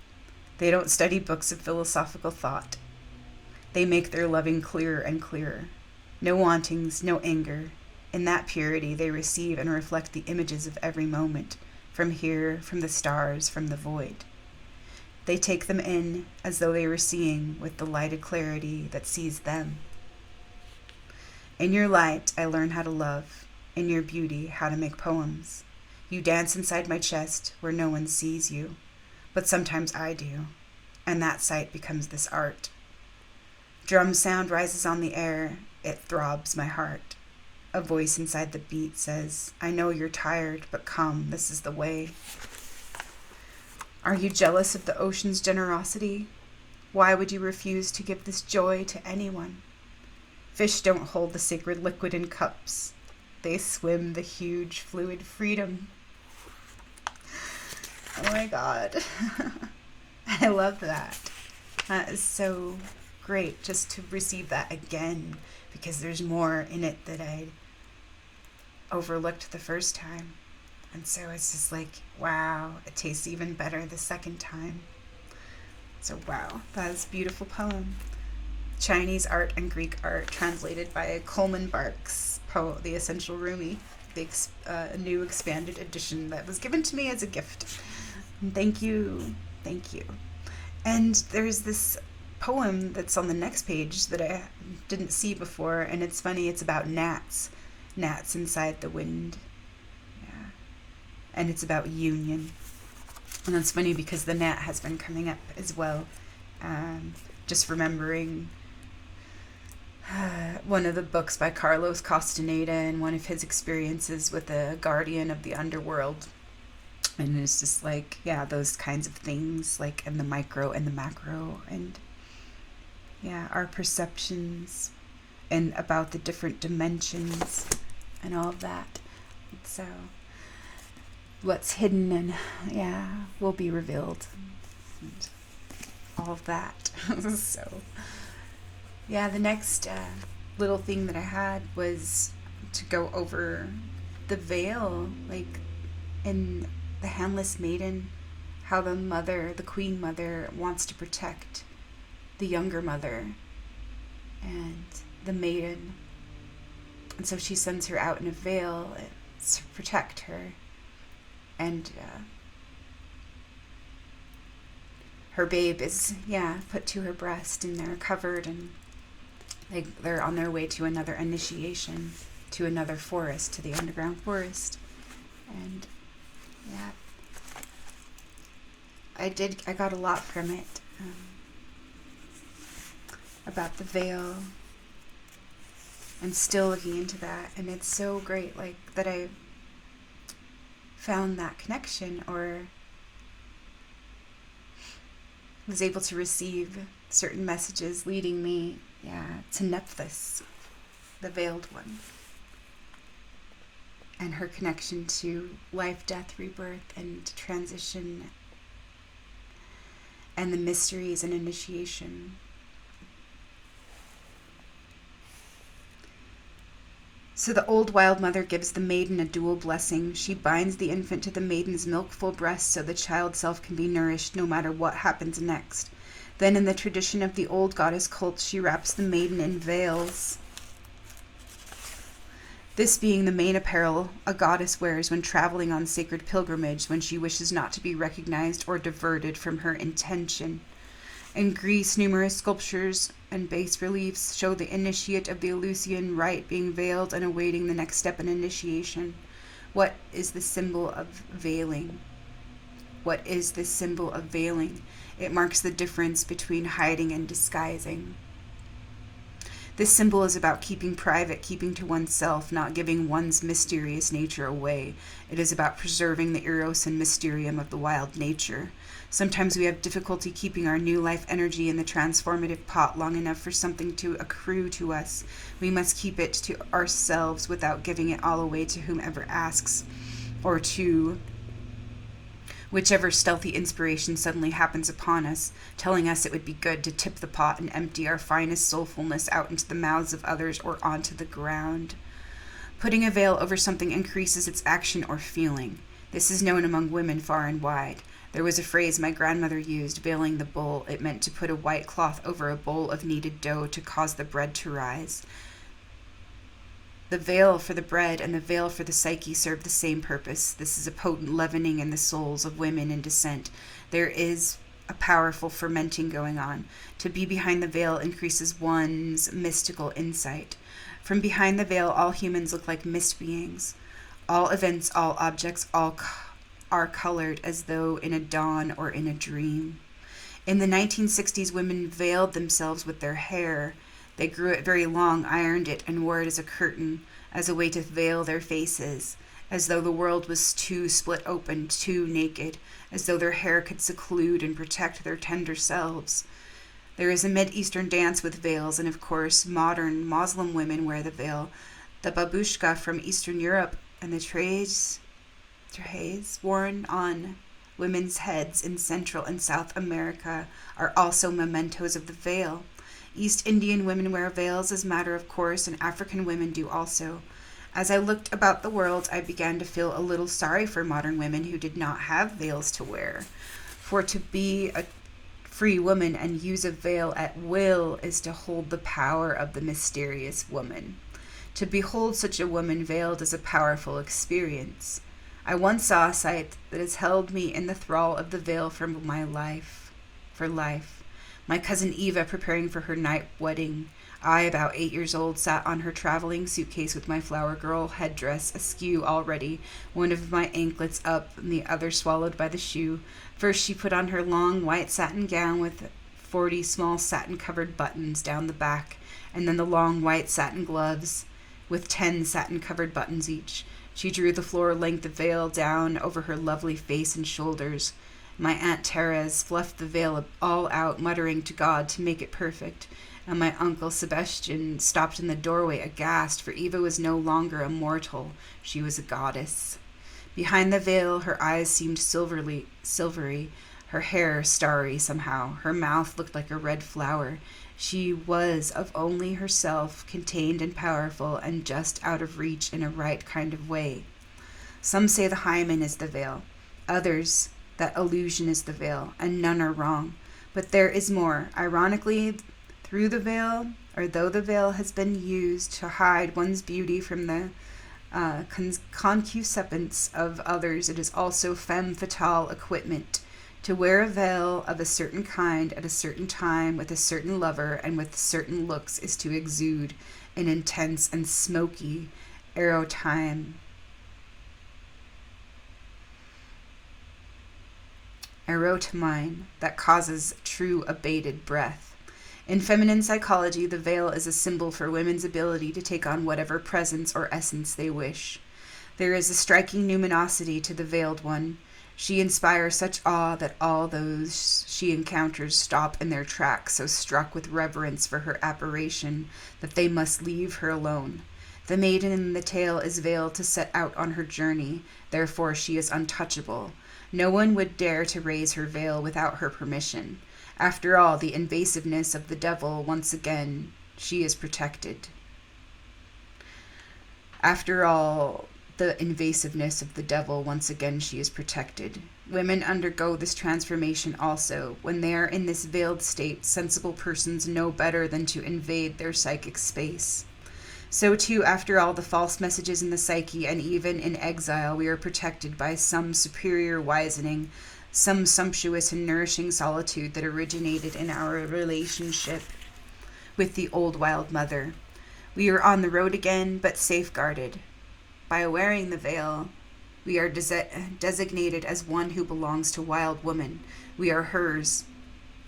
Speaker 1: They don't study books of philosophical thought. They make their loving clearer and clearer. No wantings, no anger. In that purity they receive and reflect the images of every moment, from here, from the stars, from the void. They take them in as though they were seeing with the lighted clarity that sees them. In your light, I learn how to love. In your beauty, how to make poems. You dance inside my chest where no one sees you, but sometimes I do, and that sight becomes this art. Drum sound rises on the air, it throbs my heart. A voice inside the beat says, I know you're tired, but come, this is the way. Are you jealous of the ocean's generosity? Why would you refuse to give this joy to anyone? Fish don't hold the sacred liquid in cups. They swim the huge fluid freedom. Oh my God. I love that. That is so great just to receive that again, because there's more in it that I overlooked the first time. And so it's just like, wow, it tastes even better the second time. So wow, that is a beautiful poem. Chinese art and Greek art, translated by Coleman Barks' poem, The Essential Rumi, the new expanded edition that was given to me as a gift. And thank you. And there's this poem that's on the next page that I didn't see before, and it's funny, it's about gnats inside the wind. Yeah. And it's about union. And that's funny because the gnat has been coming up as well. Just remembering one of the books by Carlos Castaneda and one of his experiences with a guardian of the underworld. And it's just like, yeah, those kinds of things, like in the micro and the macro, and yeah, our perceptions and about the different dimensions and all of that. So what's hidden and will be revealed, and all of that. So yeah, the next little thing that I had was to go over the veil, like in the Handless Maiden, how the mother, the queen mother, wants to protect the younger mother and the maiden, and so she sends her out in a veil to protect her, and her babe is put to her breast, and they're covered, and they're on their way to another initiation, to another forest, to the underground forest. And I got a lot from it, about the veil, and still looking into that. And it's so great, like, that I found that connection, or was able to receive certain messages leading me to Nephthys, the veiled one, and her connection to life, death, rebirth, and transition, and the mysteries and initiation. So the old wild mother gives the maiden a dual blessing. She binds the infant to the maiden's milkful breast so the child self can be nourished no matter what happens next. Then in the tradition of the old goddess cult, she wraps the maiden in veils. This being the main apparel a goddess wears when traveling on sacred pilgrimage when she wishes not to be recognized or diverted from her intention. In Greece, numerous sculptures and bas-reliefs show the initiate of the Eleusinian rite being veiled and awaiting the next step in initiation. What is the symbol of veiling? What is this symbol of veiling? It marks the difference between hiding and disguising. This symbol is about keeping private, keeping to oneself, not giving one's mysterious nature away. It is about preserving the eros and mysterium of the wild nature. Sometimes we have difficulty keeping our new life energy in the transformative pot long enough for something to accrue to us. We must keep it to ourselves without giving it all away to whomever asks, or to whichever stealthy inspiration suddenly happens upon us, telling us it would be good to tip the pot and empty our finest soulfulness out into the mouths of others or onto the ground. Putting a veil over something increases its action or feeling. This is known among women far and wide. There was a phrase my grandmother used, veiling the bull. It meant to put a white cloth over a bowl of kneaded dough to cause the bread to rise. The veil for the bread and the veil for the psyche serve the same purpose. This is a potent leavening in the souls of women in descent. There is a powerful fermenting going on. To be behind the veil increases one's mystical insight. From behind the veil, all humans look like mist beings. All events, all objects, all are colored as though in a dawn or in a dream. In the 1960s, women veiled themselves with their hair. They grew it very long, ironed it, and wore it as a curtain, as a way to veil their faces, as though the world was too split open, too naked, as though their hair could seclude and protect their tender selves. There is a Mid-Eastern dance with veils, and of course, modern Muslim women wear the veil. The babushka from Eastern Europe and the treys worn on women's heads in Central and South America are also mementos of the veil. East Indian women wear veils as a matter of course, and African women do also. As I looked about the world, I began to feel a little sorry for modern women who did not have veils to wear. For to be a free woman and use a veil at will is to hold the power of the mysterious woman. To behold such a woman veiled is a powerful experience. I once saw a sight that has held me in the thrall of the veil for life. My cousin Eva preparing for her night wedding. I, about 8 years old, sat on her traveling suitcase with my flower girl headdress askew already, one of my anklets up and the other swallowed by the shoe. First she put on her long white satin gown with 40 small satin-covered buttons down the back, and then the long white satin gloves with 10 satin-covered buttons each. She drew the floor-length veil down over her lovely face and shoulders. My Aunt Therese fluffed the veil all out, muttering to God to make it perfect, and my Uncle Sebastian stopped in the doorway aghast, for Eva was no longer a mortal, she was a goddess. Behind the veil her eyes seemed silvery, her hair starry somehow, her mouth looked like a red flower. She was of only herself, contained and powerful, and just out of reach in a right kind of way. Some say the hymen is the veil, others that illusion is the veil, and none are wrong. But there is more. Ironically, though the veil has been used to hide one's beauty from the concupiscence of others, it is also femme fatale equipment. To wear a veil of a certain kind at a certain time with a certain lover and with certain looks is to exude an intense and smoky erotamine that causes true abated breath. In feminine psychology, the veil is a symbol for women's ability to take on whatever presence or essence they wish. There is a striking numinosity to the veiled one. She inspires such awe that all those she encounters stop in their tracks, so struck with reverence for her apparition that they must leave her alone. The maiden in the tale is veiled to set out on her journey, therefore she is untouchable. No one would dare to raise her veil without her permission. After all the invasiveness of the devil, once again, she is protected. After all the invasiveness of the devil, once again she is protected. Women undergo this transformation also. When they are in this veiled state, sensible persons know better than to invade their psychic space. So too, after all the false messages in the psyche, and even in exile, we are protected by some superior wizening, some sumptuous and nourishing solitude that originated in our relationship with the old wild mother. We are on the road again, but safeguarded. By wearing the veil, we are designated as one who belongs to wild woman. We are hers.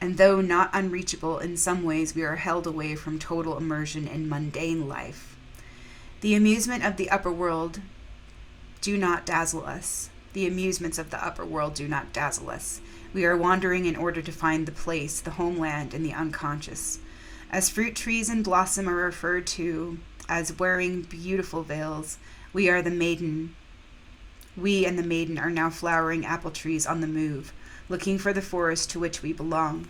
Speaker 1: And though not unreachable in some ways, we are held away from total immersion in mundane life. The amusement of the upper world do not dazzle us. The amusements of the upper world do not dazzle us. We are wandering in order to find the place, the homeland, in the unconscious. As fruit trees and blossom are referred to as wearing beautiful veils, we are the maiden. We and the maiden are now flowering apple trees on the move, looking for the forest to which we belong.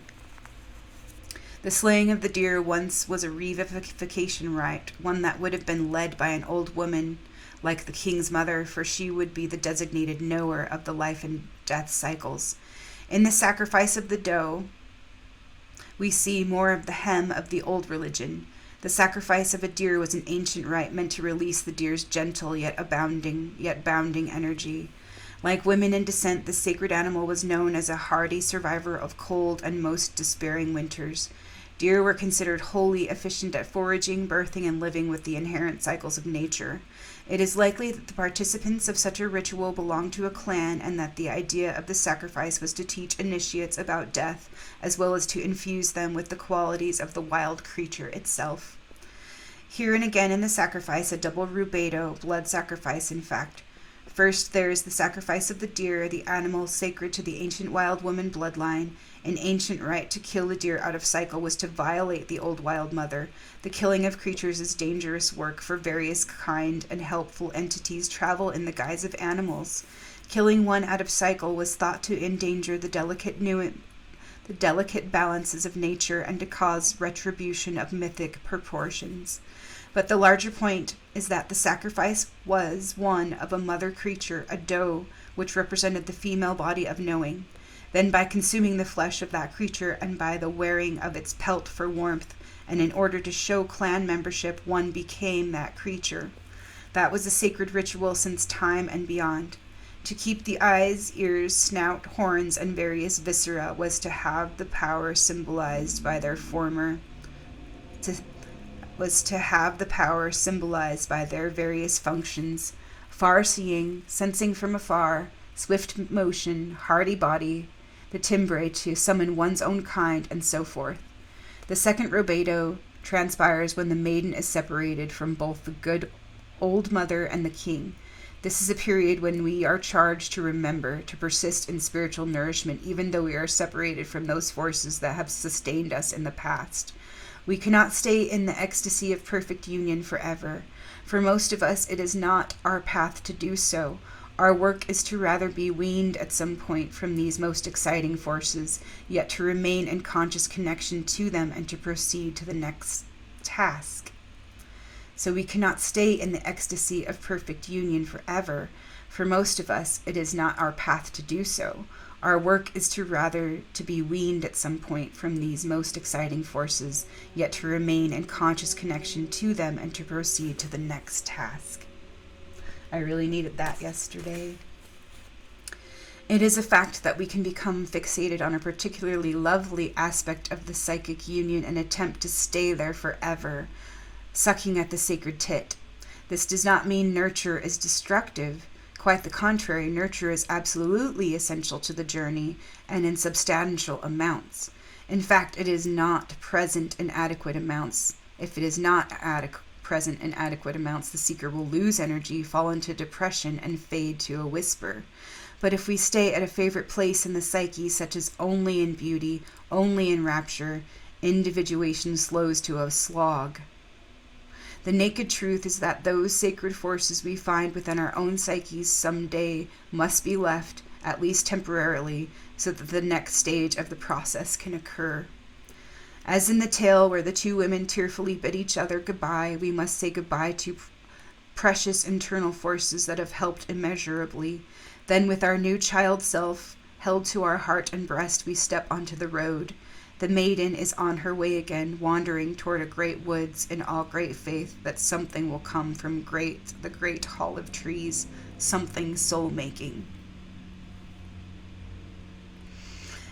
Speaker 1: The slaying of the deer once was a revivification rite, one that would have been led by an old woman like the king's mother, for she would be the designated knower of the life and death cycles. In the sacrifice of the doe, we see more of the hem of the old religion. The sacrifice of a deer was an ancient rite meant to release the deer's gentle yet bounding energy. Like women in descent, the sacred animal was known as a hardy survivor of cold and most despairing winters. Deer were considered wholly efficient at foraging, birthing, and living with the inherent cycles of nature. It is likely that the participants of such a ritual belonged to a clan, and that the idea of the sacrifice was to teach initiates about death, as well as to infuse them with the qualities of the wild creature itself. Here and again in the sacrifice, a double rubedo, blood sacrifice in fact. First, there is the sacrifice of the deer, the animal sacred to the ancient wild woman bloodline. An ancient rite to kill the deer out of cycle was to violate the old wild mother. The killing of creatures is dangerous work, for various kind and helpful entities travel in the guise of animals. Killing one out of cycle was thought to endanger the delicate balances of nature and to cause retribution of mythic proportions. But the larger point is that the sacrifice was one of a mother creature, a doe, which represented the female body of knowing. Then by consuming the flesh of that creature and by the wearing of its pelt for warmth, and in order to show clan membership, one became that creature. That was a sacred ritual since time and beyond. To keep the eyes, ears, snout, horns, and various viscera was to have the power symbolized by their various functions: far-seeing, sensing from afar, swift motion, hardy body, the timbre to summon one's own kind, and so forth. The second rubedo transpires when the maiden is separated from both the good old mother and the king. This is a period when we are charged to remember, to persist in spiritual nourishment, even though we are separated from those forces that have sustained us in the past. We cannot stay in the ecstasy of perfect union forever. For most of us, it is not our path to do so. Our work is to rather be weaned at some point from these most exciting forces, yet to remain in conscious connection to them and to proceed to the next task. So we cannot stay in the ecstasy of perfect union forever. For most of us, it is not our path to do so. Our work is to rather to be weaned at some point from these most exciting forces, yet to remain in conscious connection to them and to proceed to the next task. I really needed that yesterday. It is a fact that we can become fixated on a particularly lovely aspect of the psychic union and attempt to stay there forever, sucking at the sacred tit. This does not mean nurture is destructive. Quite the contrary, nurture is absolutely essential to the journey and in substantial amounts. In fact, it is not present in adequate amounts. If it is not present in adequate amounts, the seeker will lose energy, fall into depression, and fade to a whisper. But if we stay at a favorite place in the psyche, such as only in beauty, only in rapture, individuation slows to a slog. The naked truth is that those sacred forces we find within our own psyches someday must be left, at least temporarily, so that the next stage of the process can occur. As in the tale where the two women tearfully bid each other goodbye, we must say goodbye to precious internal forces that have helped immeasurably. Then with our new child self held to our heart and breast, we step onto the road. The maiden is on her way again, wandering toward a great woods in all great faith that something will come from the great hall of trees, something soul-making.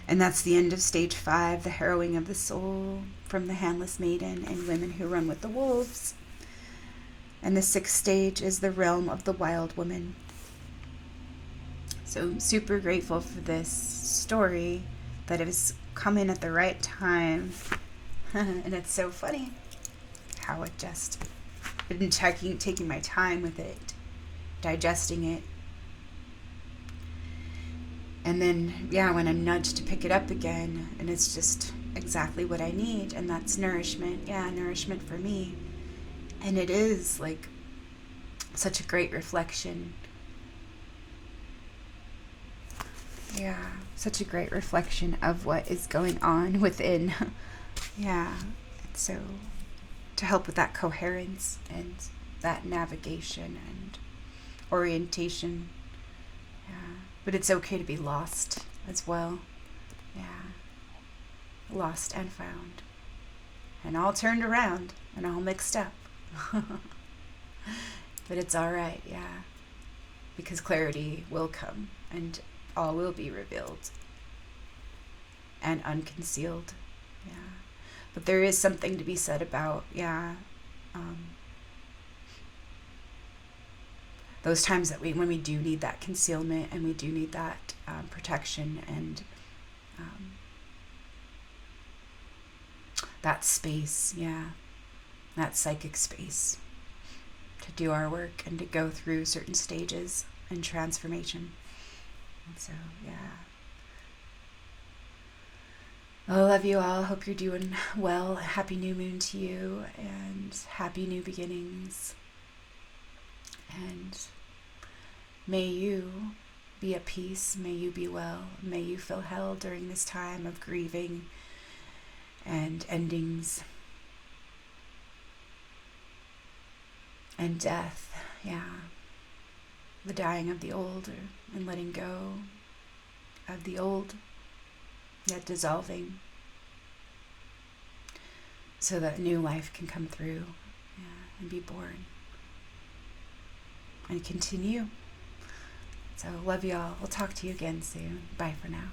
Speaker 1: And that's the end of stage 5, the harrowing of the soul from the handless maiden and women who run with the wolves. And the 6th stage is the realm of the wild woman. So I'm super grateful for this story, that it was coming at the right time. And it's so funny how it just, I've been taking my time with it, digesting it. And then, when I'm nudged to pick it up again, and it's just exactly what I need, and that's nourishment. Nourishment for me. And it is like such a great reflection. Such a great reflection of what is going on within. So to help with that coherence and that navigation and orientation. But it's okay to be lost as well. Lost and found. And all turned around and all mixed up. But it's all right, because clarity will come and all will be revealed and unconcealed. But there is something to be said about, those times that when we do need that concealment and we do need that protection and that space, that psychic space to do our work and to go through certain stages and transformation. And so, I love you all. Hope you're doing well. Happy new moon to you and happy new beginnings. And may you be at peace. May you be well. May you feel held during this time of grieving and endings and death. The dying of the old and letting go of the old, yet dissolving, so that new life can come through and be born and continue. So love y'all. We'll talk to you again soon. Bye for now.